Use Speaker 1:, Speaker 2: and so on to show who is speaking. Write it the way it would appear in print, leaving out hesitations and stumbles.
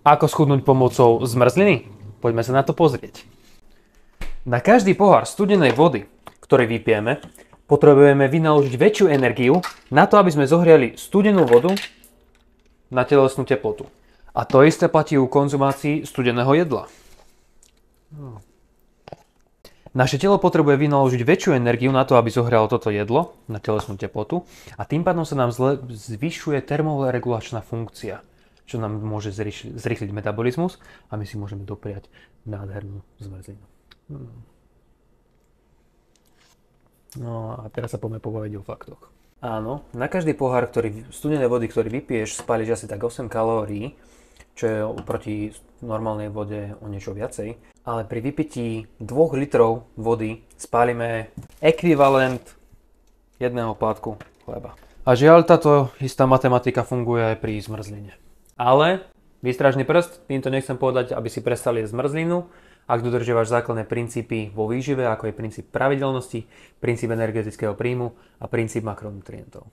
Speaker 1: Ako schudnúť pomocou zmrzliny? Poďme sa na to pozrieť. Na každý pohár studenej vody, ktorý vypijeme, potrebujeme vynaložiť väčšiu energiu na to, aby sme zohriali studenú vodu na telesnú teplotu. A to isté platí u konzumácii studeného jedla. Naše telo potrebuje vynaložiť väčšiu energiu na to, aby zohrialo toto jedlo na telesnú teplotu a tým pádom sa nám zvyšuje termoregulačná funkcia, čo nám môže zrýchliť metabolizmus a my si môžeme dopriať nádhernú zmrzlinu. No a teraz sa poďme pobaviť o faktoch. Áno, na každý pohár studenej vody, ktorý vypiješ, spáliš asi tak 8 kalórií, čo je oproti normálnej vode o niečo viacej. Ale pri vypití 2 litrov vody spálime ekvivalent jedného plátku chleba. A žiaľ, táto istá matematika funguje aj pri zmrzline. Ale výstražný prst, týmto nechcem povedať, aby si prestali jesť zmrzlinu, ak dodržiavaš základné princípy vo výžive, ako je princíp pravidelnosti, princíp energetického príjmu a princíp makronutrientov.